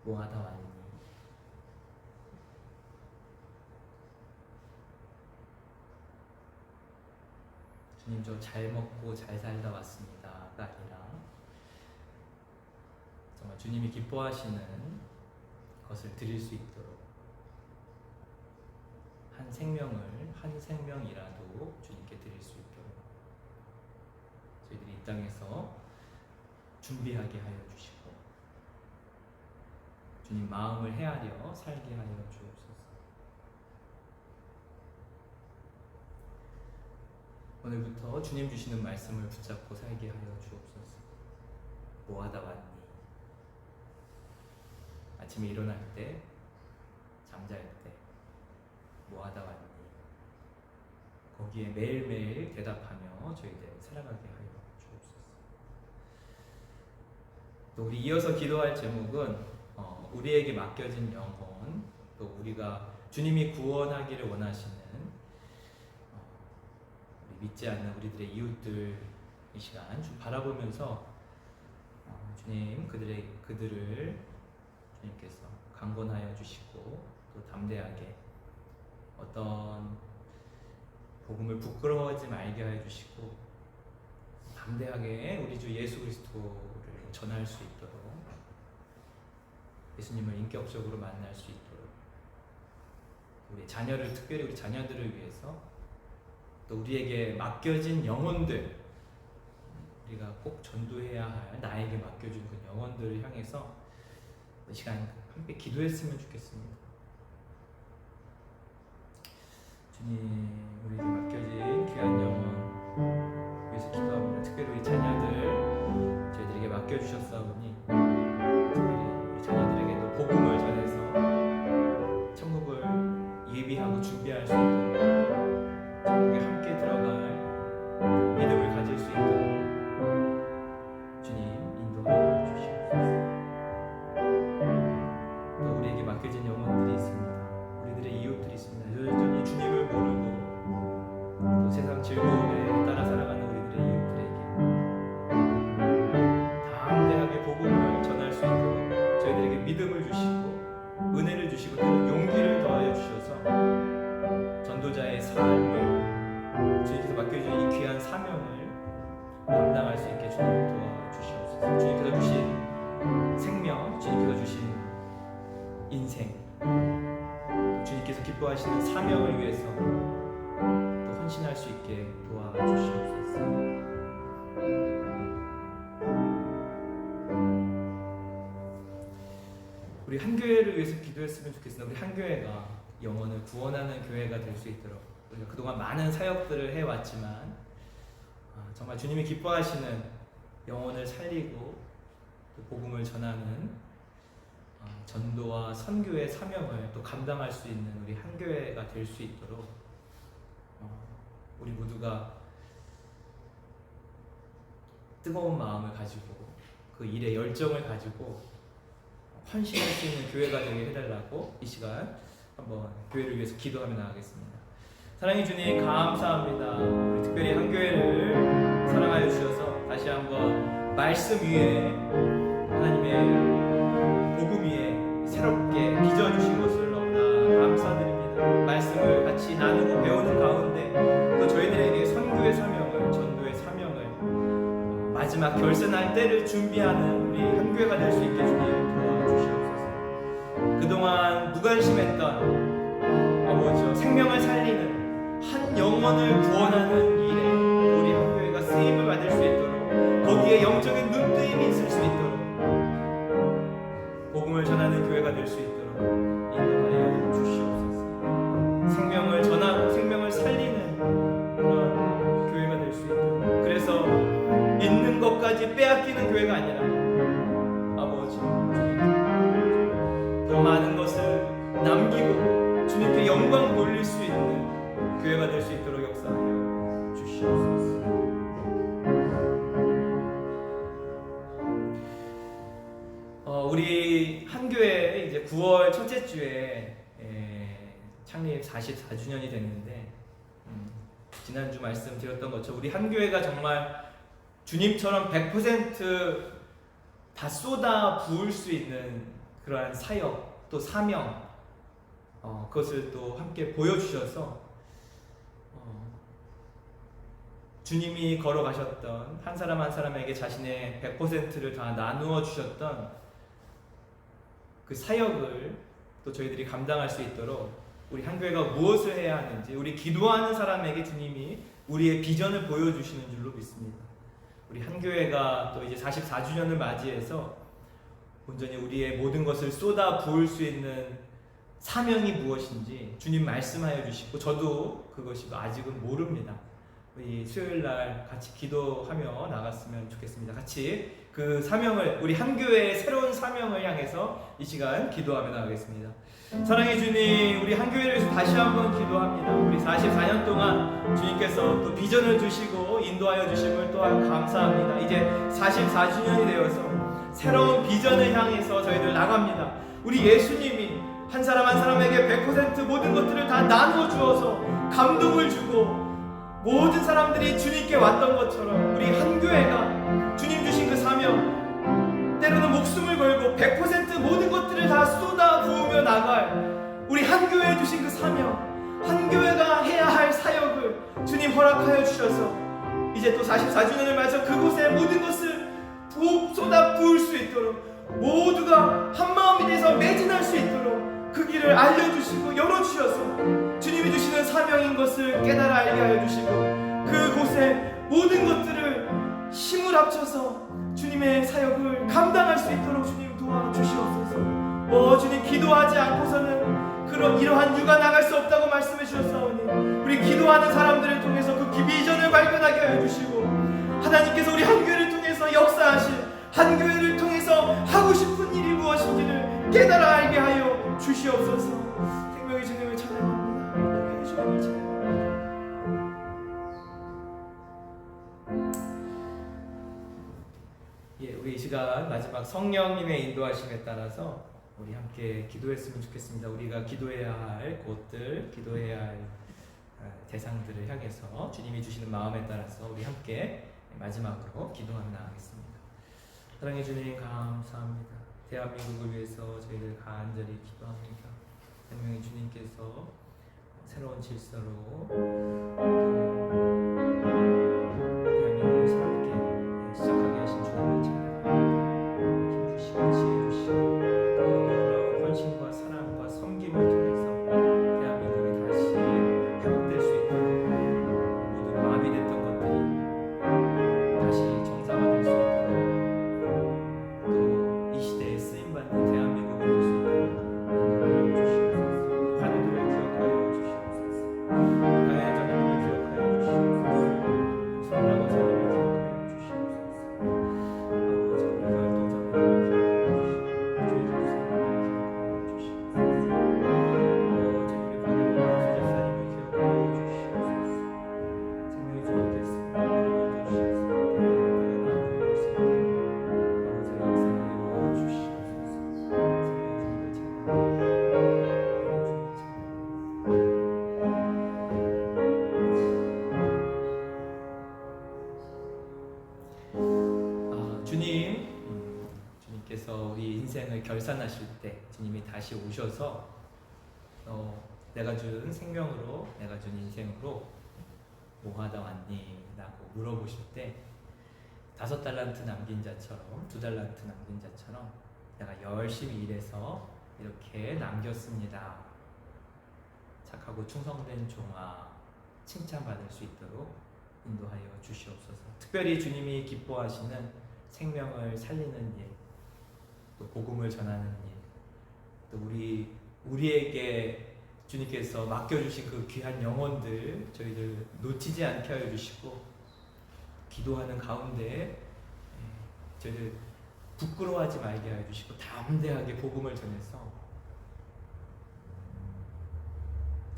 Speaker 1: 뭐 하다 왔니? 주님, 저 잘 먹고 잘 살다 왔습니다가 아니라 정말 주님이 기뻐하시는 것을 드릴 수 있도록 한 생명을 한 생명이라도 주님께 드릴 수 있도록 저희들이 이 땅에서 준비하게 하여 주시고 주님 마음을 헤아려 살게 하여 주옵소서. 오늘부터 주님 주시는 말씀을 붙잡고 살게 하여 주옵소서. 뭐 하다 왔니? 아침에 일어날 때, 잠잘 때, 뭐 하다 왔니? 거기에 매일매일 대답하며 저희들 살아가게 하여 주옵소서. 또 우리 이어서 기도할 제목은 우리에게 맡겨진 영혼, 또 우리가 주님이 구원하기를 원하시는 우리 믿지 않는 우리들의 이웃들 이 시간 좀 바라보면서 주님 그들을 주님께서 강권하여 주시고 또 담대하게 어떤 복음을 부끄러워하지 말게 하여 주시고 담대하게 우리 주 예수 그리스도를 전할 수 있도록 예수님을 인격적으로 만날 수 있도록 우리 자녀를 특별히 우리 자녀들을 위해서 또 우리에게 맡겨진 영혼들 우리가 꼭 전도해야 할 나에게 맡겨준 그 영혼들을 향해서 이 시간 함께 기도했으면 좋겠습니다. 주님, 우리에게 맡겨진 귀한 영혼 위해서 기도합니다. 특별히 우리 자녀들 저희들에게 맡겨주셨사오니 특별히 우리 자녀들에게도 복음을 전해서 천국을 예비하고 준비할 수 있도록 천국에 함께 들어갈 믿음을 가질 수 있도록 주님 인도하여 주시옵소서. 또 우리에게 맡겨진 영혼들이 있습니다. 우리들의 이웃들이 있습니다. 여전히 주님을 모르고 또 세상 즐거움에 따라 살아가는 우리들의 이웃들에게 담대하게 복음을 전할 수 있도록 저희들에게 믿음을 주시고 은혜를 주시고 또는 용기를 더하여 주셔서 전도자의 삶을 주님께서 맡겨주신 이 귀한 사명을 감당할 수 있게 주님 도와주시옵소서. 주님께서 주신 생명, 주님께서 주신 인생, 주님께서 기뻐하시는 사명을 위해서 또 헌신할 수 있게 도와주시옵소서. 우리 한 교회를 위해서 기도했으면 좋겠습니다. 우리 한 교회가 영혼을 구원하는 교회가 될 수 있도록 우리가 그동안 많은 사역들을 해왔지만 정말 주님이 기뻐하시는 영혼을 살리고 또 복음을 전하는 전도와 선교의 사명을 또 감당할 수 있는 우리 한 교회가 될 수 있도록 우리 모두가 뜨거운 마음을 가지고 그 일에 열정을 가지고 헌신할 수 있는 교회가 되게 해달라고 이 시간 한번 교회를 위해서 기도하며 나가겠습니다. 사랑의 주님 감사합니다. 우리 특별히 한 교회를 사랑하여 주셔서 다시 한번 말씀 위에 하나님의 복음 위에 새롭게 빚어주신 것을 너무나 감사드립니다. 말씀을 같이 나누고 배우는 가운데 또 저희들에게 선교의 사명을 전도의 사명을 마지막 결산할 때를 준비하는 우리 한 교회가 될 수 있게 주님 도와주시옵소서. 그동안 무관심했던 생명을 살리는 한 영혼을 구원하는 일에 우리 한 교회가 쓰임을 받을 수 있도록 거기에 영적인 눈뜨임이 있을 수 있도록 복음을 전하는 교회가 될 수 있도록 인도하여 주시옵소서. 생명을 전하고 생명을 살리는 그런 교회가 아니라 아버지 더 많은 것을 남기고 주님께 영광 돌릴 수 있는 교회가 될 수 있도록 역사하여 주시옵소서. 우리 한교회 이제 9월 첫째 주에 창립 44주년이 됐는데 지난주 말씀드렸던 것처럼 우리 한교회가 정말 주님처럼 100% 다 쏟아 부을 수 있는 그러한 사역 또 사명 그것을 또 함께 보여주셔서 주님이 걸어가셨던 한 사람 한 사람에게 자신의 100%를 다 나누어 주셨던 그 사역을 또 저희들이 감당할 수 있도록 우리 한교회가 무엇을 해야 하는지 우리 기도하는 사람에게 주님이 우리의 비전을 보여주시는 줄로 믿습니다. 우리 한교회가 또 이제 44주년을 맞이해서 온전히 우리의 모든 것을 쏟아 부을 수 있는 사명이 무엇인지 주님 말씀하여 주시고 저도 그것이 아직은 모릅니다. 우리 수요일날 같이 기도하며 나갔으면 좋겠습니다. 같이 그 사명을 우리 한교회의 새로운 사명을 향해서 이 시간 기도하며 나가겠습니다. 사랑해 주님, 우리 한교회를 위해서 다시 한번 기도합니다. 우리 44년 동안 주님께서 또 비전을 주시고 인도하여 주심을 또한 감사합니다. 이제 44주년이 되어서 새로운 비전을 향해서 저희들 나갑니다. 우리 예수님이 한 사람 한 사람에게 100% 모든 것들을 다 나누어 주어서 감동을 주고 모든 사람들이 주님께 왔던 것처럼 우리 한교회가 주님 주신 그 사명 때로는 목숨을 걸고 100% 모든 것들을 다 쏟아 부으며 나갈 우리 한교회에 주신 그 사명, 한교회가 해야 할 사역을 주님 허락하여 주셔서 이제 또 44주년을 맞아 그곳에 모든 것을 쏟아 부을 수 있도록 모두가 한마음이 돼서 매진할 수 있도록 그 길을 알려주시고 열어주셔서 주님이 주시는 사명인 것을 깨달아 알게 하여 주시고 그곳에 모든 것들을 힘을 합쳐서 주님의 사역을 감당할 수 있도록 주님 도와주시옵소서. 주님 기도하지 않고서는 이러한 유가 나갈 수 없다고 말씀해 주셨사오니 우리 기도하는 사람들을 통해서 그 비전을 발견하게 하여 주시고 하나님께서 우리 한교회를 통해서 역사하실 한교회를 통해서 하고 싶은 일이 무엇인지를 깨달아 알게 하여 주시옵소서. 생명의 주님을 찬양합니다. 생명의 주님을 찬양합니다. 우리 이 시간 마지막 성령님의 인도하심에 따라서 우리 함께 기도했으면 좋겠습니다. 우리가 기도해야 할 곳들, 기도해야 할 대상들을 향해서 주님이 주시는 마음에 따라서 우리 함께 마지막으로 기도하며 나가겠습니다. 사랑해 주님 감사합니다. 대한민국을 위해서 저희들 간절히 기도합니다. 생명의 주님께서 새로운 질서로 대한민국을 새롭게 시작하게 하신 주님을 찬양합니다. 힘주시고 지혜 주시고 그 놀라운 헌신과 사랑과 섬김을 통해서 대한민국이 다시 회복될 수 있도록 모든 마비됐던 것들이 다시 정상화될 수 있도록 또 이 시대에 쓰임받는 대한민국이 될 수 있도록 인도하여 주시옵소서. 가족들을 기억하여 주시옵소서. 가해의 자녀들을 기억하여 주시옵소서. 성나고 자녀를 기억하여 주시옵소서. 아버지 우리 활동자들을 기억하여 주시옵소서. 주의 주님께서 우리 인생을 결산하실 때 주님이 다시 오셔서 내가 준 생명으로 내가 준 인생으로 뭐 하다 왔니? 라고 물어보실 때 5달란트 남긴 자처럼 2달란트 남긴 자처럼 내가 열심히 일해서 이렇게 남겼습니다. 착하고 충성된 종아 칭찬받을 수 있도록 인도하여 주시옵소서. 특별히 주님이 기뻐하시는 생명을 살리는 일, 또 복음을 전하는 일, 또 우리에게 주님께서 맡겨주신 그 귀한 영혼들 저희들 놓치지 않게 하여 주시고 기도하는 가운데 저희들 부끄러워하지 말게 하여 주시고 담대하게 복음을 전해서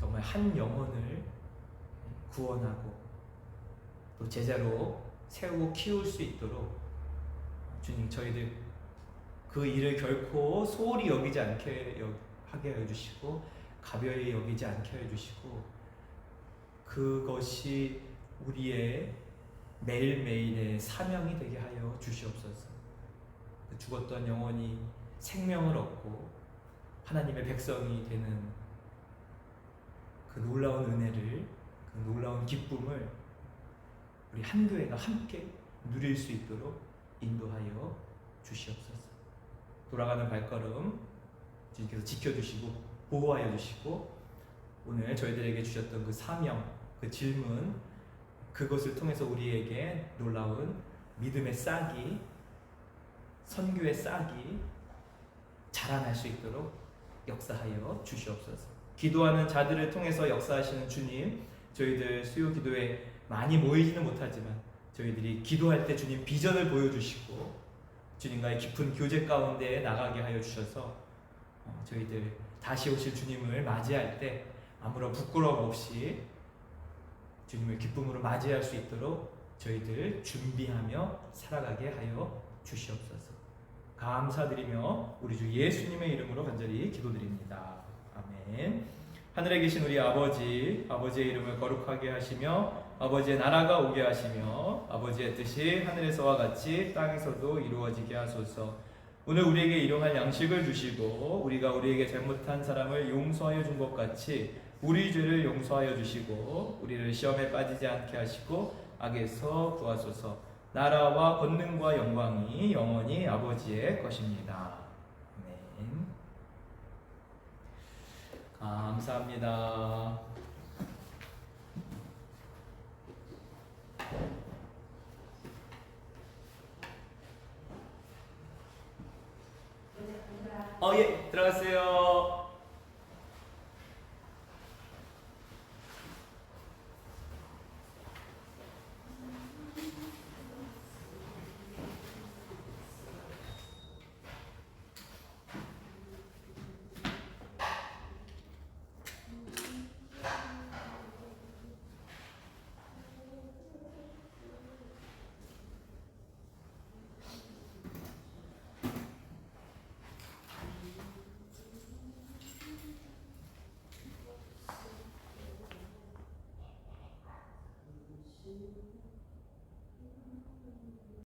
Speaker 1: 정말 한 영혼을 구원하고 또 제자로 세우고 키울 수 있도록 주님 저희들 그 일을 결코 소홀히 여기지 않게 하게 하여 주시고 가벼이 여기지 않게 하여 주시고 그것이 우리의 매일매일의 사명이 되게 하여 주시옵소서. 죽었던 영혼이 생명을 얻고 하나님의 백성이 되는 그 놀라운 은혜를, 그 놀라운 기쁨을 우리 한 교회가 함께 누릴 수 있도록 인도하여 주시옵소서. 돌아가는 발걸음 주님께서 지켜주시고 보호하여 주시고 오늘 저희들에게 주셨던 그 사명, 그 질문, 그것을 통해서 우리에게 놀라운 믿음의 싹이, 선교의 싹이 자라날 수 있도록 역사하여 주시옵소서. 기도하는 자들을 통해서 역사하시는 주님, 저희들 수요 기도에 많이 모이지는 못하지만 저희들이 기도할 때 주님 비전을 보여주시고 주님과의 깊은 교제 가운데 나가게 하여 주셔서 저희들 다시 오실 주님을 맞이할 때 아무런 부끄러움 없이 주님을 기쁨으로 맞이할 수 있도록 저희들 준비하며 살아가게 하여 주시옵소서. 감사드리며 우리 주 예수님의 이름으로 간절히 기도드립니다. 아멘. 하늘에 계신 우리 아버지, 아버지의 이름을 거룩하게 하시며 아버지의 나라가 오게 하시며 아버지의 뜻이 하늘에서와 같이 땅에서도 이루어지게 하소서. 오늘 우리에게 일용할 양식을 주시고 우리가 우리에게 잘못한 사람을 용서하여 준 것 같이 우리 죄를 용서하여 주시고 우리를 시험에 빠지지 않게 하시고 악에서 구하소서. 나라와 권능과 영광이 영원히 아버지의 것입니다. 아멘. 감사합니다. 예, 들어가세요.